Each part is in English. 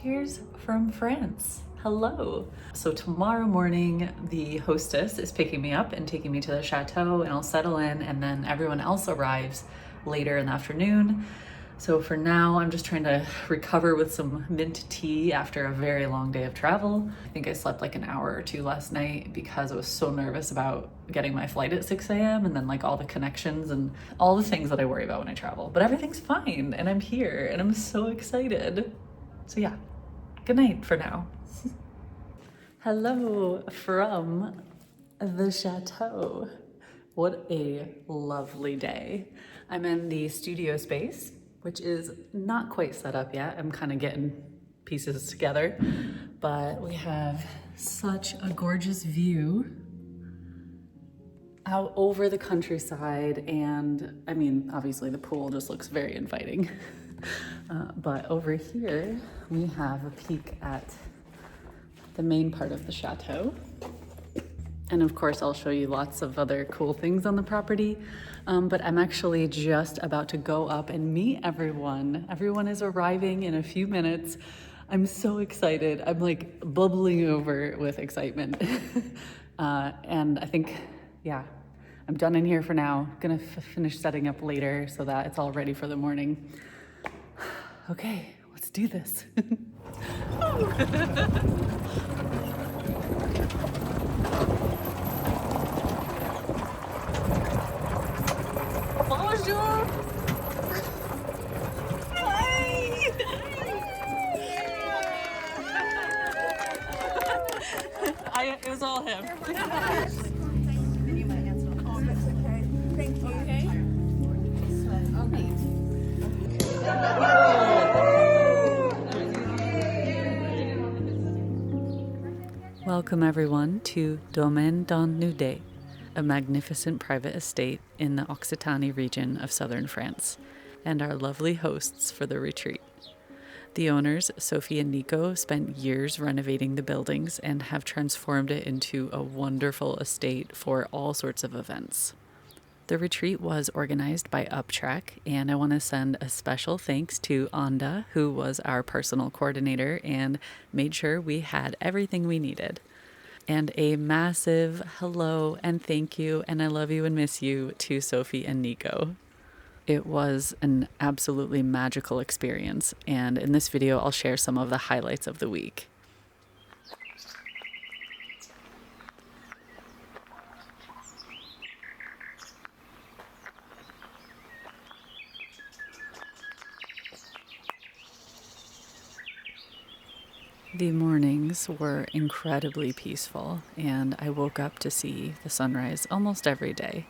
Cheers from France. Hello. So tomorrow morning, the hostess is picking me up and taking me to the chateau, and I'll settle in, and then everyone else arrives later in the afternoon. So for now, I'm just trying to recover with some mint tea after a very long day of travel. I think I slept like an hour or two last night because I was so nervous about getting my flight at 6 a.m. and then like all the connections and all the things that I worry about when I travel. But everything's fine, and I'm here, and I'm so excited. So yeah, good night for now. Hello from the chateau. What a lovely day. I'm in the studio space, which is not quite set up yet. I'm kind of getting pieces together, but we have such a gorgeous view out over the countryside, and I mean, obviously the pool just looks very inviting. But over here, we have a peek at the main part of the chateau. And of course, I'll show you lots of other cool things on the property. But I'm actually just about to go up and meet everyone. Everyone is arriving in a few minutes. I'm so excited. I'm like bubbling over with excitement. And I think, yeah, I'm done in here for now. Gonna finish setting up later so that it's all ready for the morning. Okay, let's do this. Bonjour. Hi. It was all him. Welcome everyone to Domaine dans Nude, a magnificent private estate in the Occitanie region of southern France, and our lovely hosts for the retreat. The owners, Sophie and Nico, spent years renovating the buildings and have transformed it into a wonderful estate for all sorts of events. The retreat was organized by UpTrack, and I want to send a special thanks to Anda, who was our personal coordinator and made sure we had everything we needed. And a massive hello and thank you and I love you and miss you to Sophie and Nico. It was an absolutely magical experience, and in this video I'll share some of the highlights of the week. The mornings were incredibly peaceful, and I woke up to see the sunrise almost every day.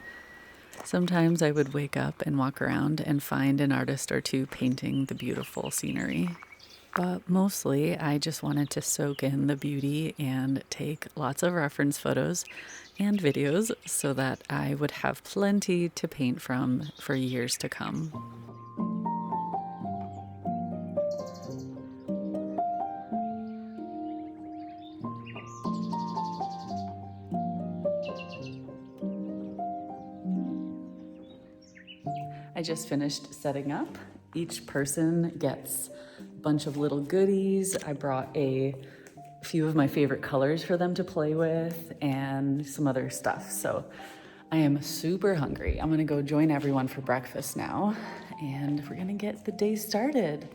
Sometimes I would wake up and walk around and find an artist or two painting the beautiful scenery. But mostly I just wanted to soak in the beauty and take lots of reference photos and videos so that I would have plenty to paint from for years to come. I just finished setting up. Each person gets a bunch of little goodies. I brought a few of my favorite colors for them to play with and some other stuff. So I am super hungry. I'm gonna go join everyone for breakfast now, and we're gonna get the day started.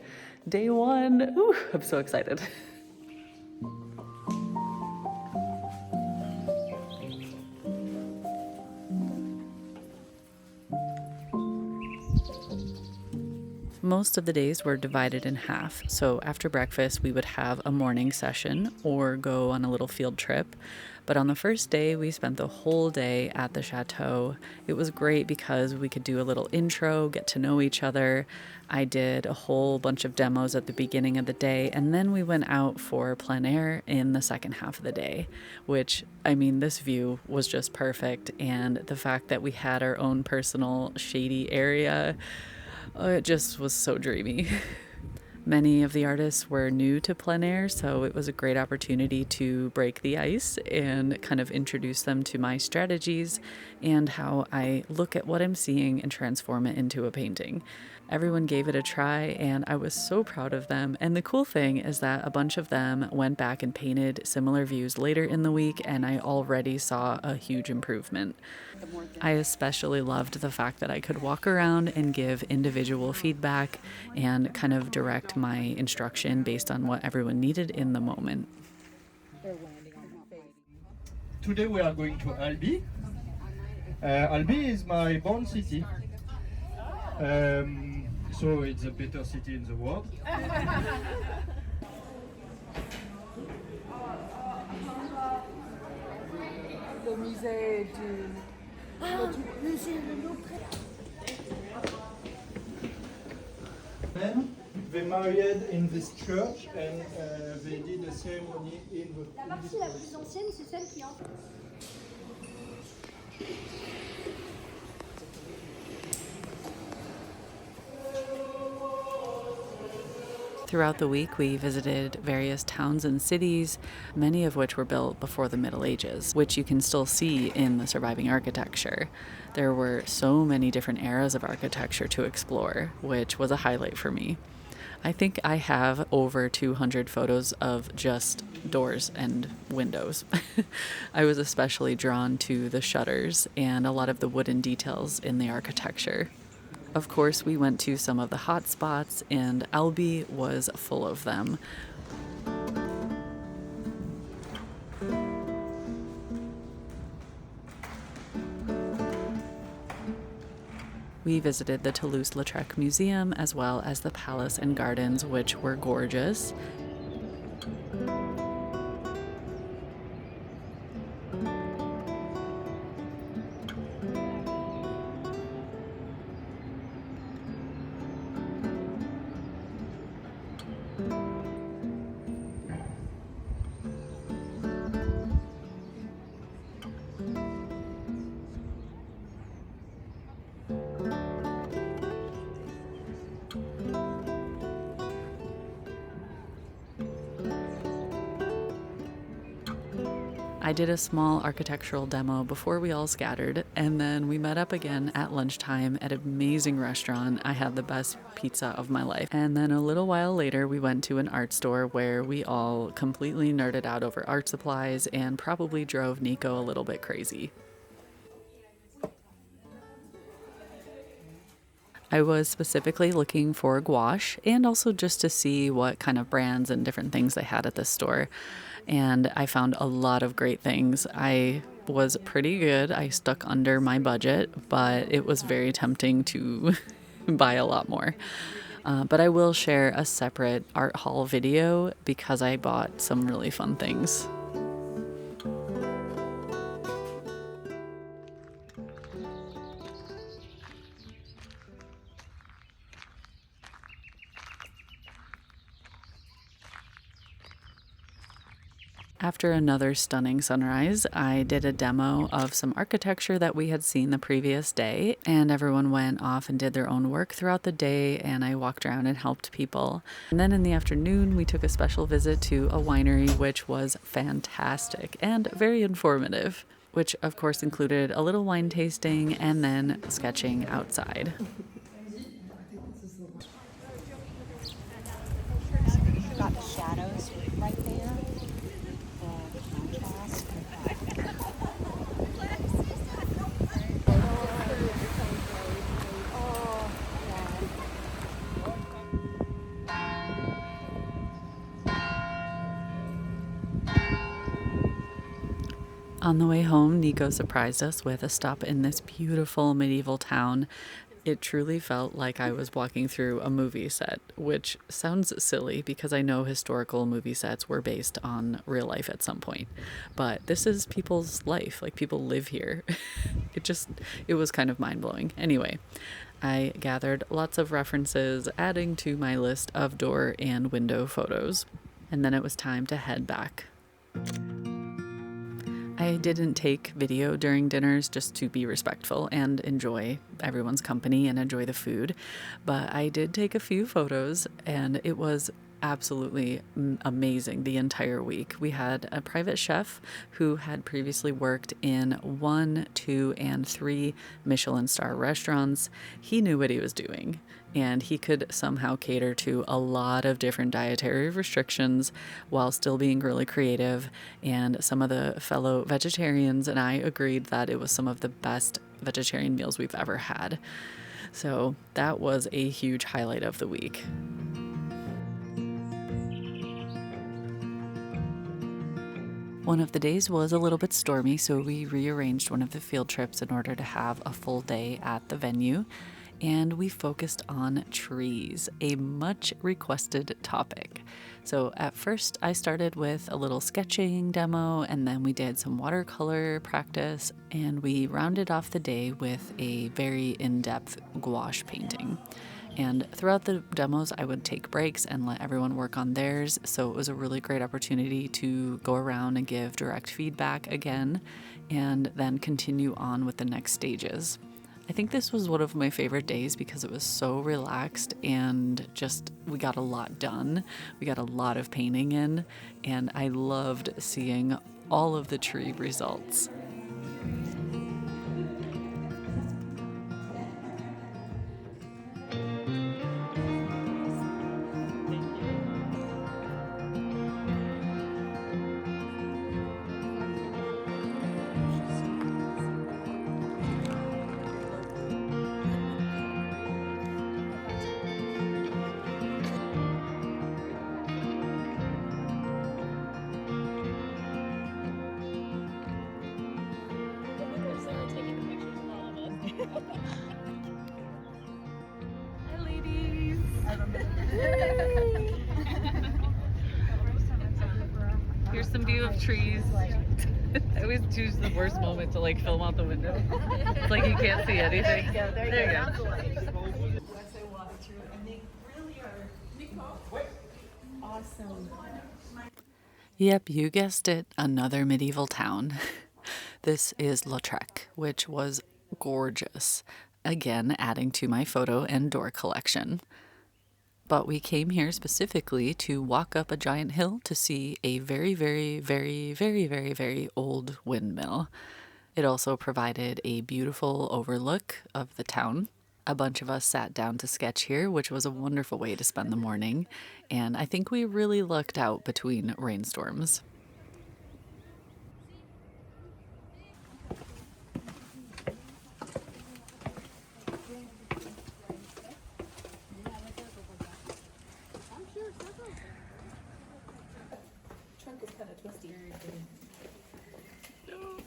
Day one. Ooh, I'm so excited. Most of the days were divided in half, so after breakfast we would have a morning session or go on a little field trip. But on the first day we spent the whole day at the chateau. It was great because we could do a little intro, get to know each other. I did a whole bunch of demos at the beginning of the day, and then we went out for plein air in the second half of the day, which, I mean, this view was just perfect, and the fact that we had our own personal shady area, it just was so dreamy. Many of the artists were new to plein air, so it was a great opportunity to break the ice and kind of introduce them to my strategies and how I look at what I'm seeing and transform it into a painting. Everyone gave it a try, and I was so proud of them. And the cool thing is that a bunch of them went back and painted similar views later in the week, and I already saw a huge improvement. I especially loved the fact that I could walk around and give individual feedback and kind of direct my instruction based on what everyone needed in the moment. Today we are going to Albi. Albi is my born city. So it's a better city in the world. Le musée du They married in this church and they did a ceremony in the. La partie la plus ancienne, c'est celle qui entre. Throughout the week, we visited various towns and cities, many of which were built before the Middle Ages, which you can still see in the surviving architecture. There were so many different eras of architecture to explore, which was a highlight for me. I think I have over 200 photos of just doors and windows. I was especially drawn to the shutters and a lot of the wooden details in the architecture. Of course, we went to some of the hot spots, and Albi was full of them. We visited the Toulouse-Lautrec Museum as well as the Palace and Gardens, which were gorgeous. I did a small architectural demo before we all scattered, and then we met up again at lunchtime at an amazing restaurant. I had the best pizza of my life. And then a little while later, we went to an art store where we all completely nerded out over art supplies and probably drove Nico a little bit crazy. I was specifically looking for gouache and also just to see what kind of brands and different things they had at this store. And I found a lot of great things. I was pretty good. I stuck under my budget, but it was very tempting to buy a lot more. But I will share a separate art haul video because I bought some really fun things. After another stunning sunrise, I did a demo of some architecture that we had seen the previous day, and everyone went off and did their own work throughout the day, and I walked around and helped people. And then in the afternoon, we took a special visit to a winery, which was fantastic and very informative, which of course included a little wine tasting and then sketching outside. Got the shadows right there. On the way home, Nico surprised us with a stop in this beautiful medieval town. It truly felt like I was walking through a movie set, which sounds silly because I know historical movie sets were based on real life at some point. But this is people's life, like people live here. It was kind of mind-blowing. Anyway, I gathered lots of references, adding to my list of door and window photos. And then it was time to head back. I didn't take video during dinners just to be respectful and enjoy everyone's company and enjoy the food, but I did take a few photos, and it was absolutely amazing the entire week. We had a private chef who had previously worked in 1, 2, and 3 Michelin star restaurants. He knew what he was doing, and he could somehow cater to a lot of different dietary restrictions while still being really creative. And some of the fellow vegetarians and I agreed that it was some of the best vegetarian meals we've ever had. So that was a huge highlight of the week. One of the days was a little bit stormy, so we rearranged one of the field trips in order to have a full day at the venue, and we focused on trees, a much requested topic. So at first I started with a little sketching demo, and then we did some watercolor practice, and we rounded off the day with a very in-depth gouache painting. And throughout the demos, I would take breaks and let everyone work on theirs. So it was a really great opportunity to go around and give direct feedback again, and then continue on with the next stages. I think this was one of my favorite days because it was so relaxed and just we got a lot done. We got a lot of painting in, and I loved seeing all of the tree results. Hi, ladies. Here's some view of trees. I always choose the worst moment to like film out the window. It's like you can't see anything. There you go. Yep, you guessed it, another medieval town. This is Lautrec, which was gorgeous. Again, adding to my photo and door collection. But we came here specifically to walk up a giant hill to see a very, very, very, very, very, very old windmill. It also provided a beautiful overlook of the town. A bunch of us sat down to sketch here, which was a wonderful way to spend the morning, and I think we really lucked out between rainstorms.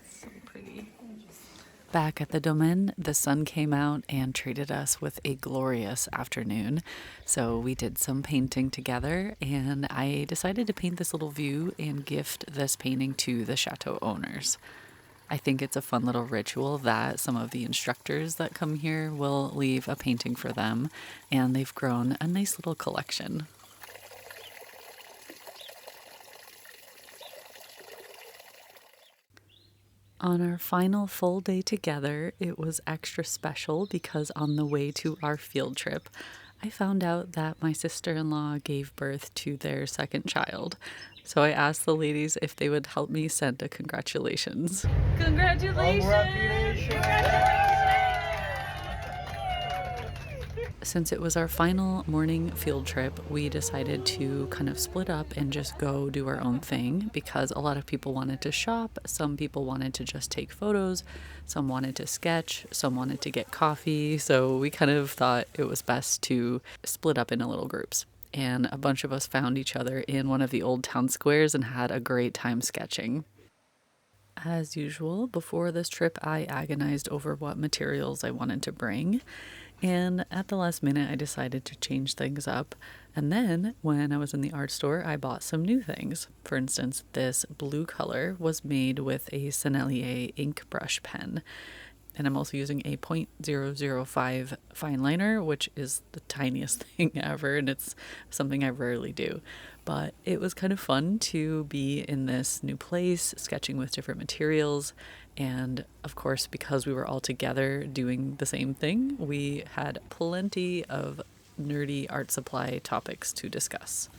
So pretty. Back at the domain, the sun came out and treated us with a glorious afternoon. So we did some painting together, and I decided to paint this little view and gift this painting to the chateau owners. I think it's a fun little ritual that some of the instructors that come here will leave a painting for them, and they've grown a nice little collection. On our final full day together, it was extra special because on the way to our field trip, I found out that my sister-in-law gave birth to their second child. So I asked the ladies if they would help me send a congratulations. Congratulations! Since it was our final morning field trip, we decided to kind of split up and just go do our own thing because a lot of people wanted to shop, some people wanted to just take photos, some wanted to sketch, some wanted to get coffee. So we kind of thought it was best to split up into little groups. And a bunch of us found each other in one of the old town squares and had a great time sketching. As usual, before this trip, I agonized over what materials I wanted to bring. And at the last minute, I decided to change things up. And then when I was in the art store, I bought some new things. For instance, this blue color was made with a Sennelier ink brush pen. And I'm also using a .005 fine liner, which is the tiniest thing ever, and it's something I rarely do. But it was kind of fun to be in this new place, sketching with different materials. And of course, because we were all together doing the same thing, we had plenty of nerdy art supply topics to discuss.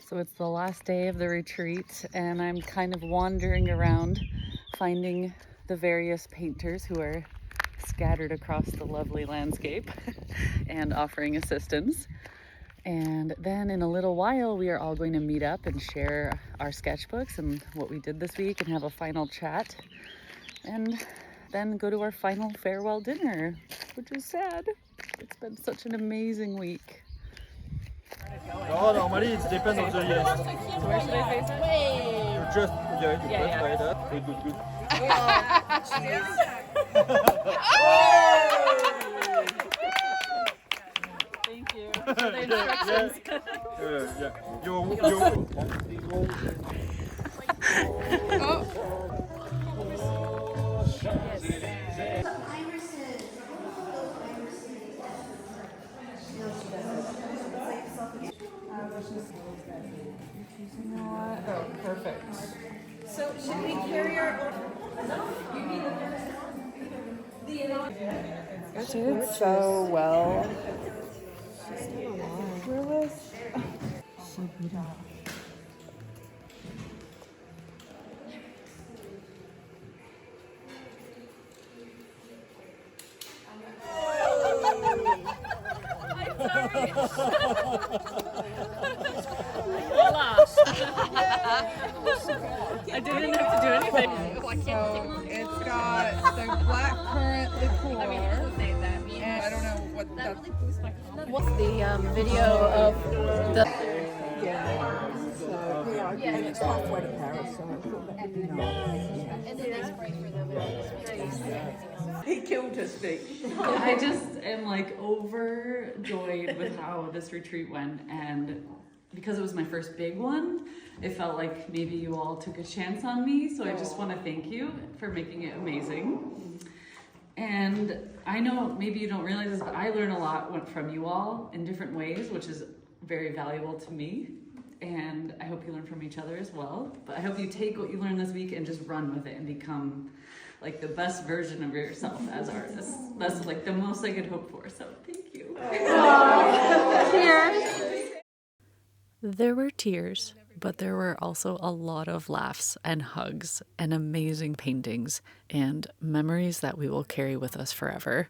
So it's the last day of the retreat, and I'm kind of wandering around finding the various painters who are scattered across the lovely landscape and offering assistance. And then in a little while, we are all going to meet up and share our sketchbooks and what we did this week and have a final chat. And then go to our final farewell dinner, which is sad. It's been such an amazing week. No, normally it depends on the year. So where should I face it? You just, you Yeah. try that. Good. Thank you for the instructions. Yeah. You. Oh, perfect. So should we carry our Did so well. I didn't have to do anything. So it's got the black currant liqueur. And I don't know what that's. What's the video of the... And it's halfway to Paris, so I thought that would be nice. He killed his speech. I just am like overjoyed with how this retreat went, and because it was my first big one, it felt like maybe you all took a chance on me, so I just want to thank you for making it amazing. And I know maybe you don't realize this, but I learn a lot from you all in different ways, which is very valuable to me. And I hope you learn from each other as well. But I hope you take what you learned this week and just run with it and become like the best version of yourself as artists. That's like the most I could hope for. So thank you. There were tears, but there were also a lot of laughs and hugs and amazing paintings and memories that we will carry with us forever.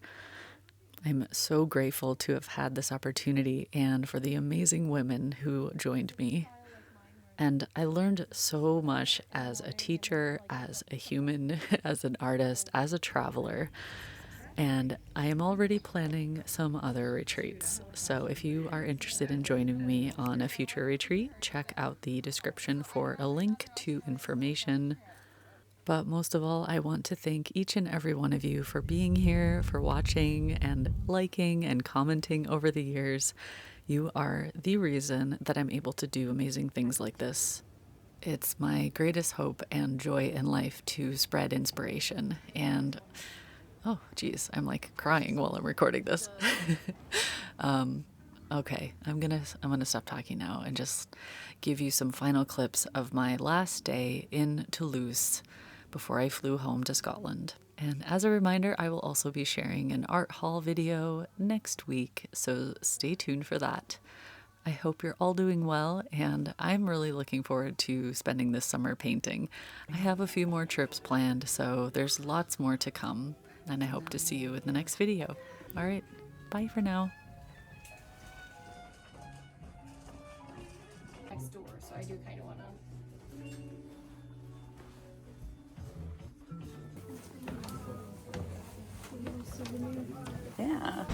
I'm so grateful to have had this opportunity and for the amazing women who joined me. And I learned so much as a teacher, as a human, as an artist, as a traveler. And I am already planning some other retreats. So if you are interested in joining me on a future retreat, check out the description for a link to information. But most of all, I want to thank each and every one of you for being here, for watching and liking and commenting over the years. You are the reason that I'm able to do amazing things like this. It's my greatest hope and joy in life to spread inspiration. And oh, geez, I'm like crying while I'm recording this. Okay, I'm gonna stop talking now and just give you some final clips of my last day in Toulouse before I flew home to Scotland. And as a reminder, I will also be sharing an art haul video next week, so stay tuned for that. I hope you're all doing well, and I'm really looking forward to spending this summer painting. I have a few more trips planned, so there's lots more to come, and I hope to see you in the next video. All right, bye for now. next door, so I do kind of want to... Yeah.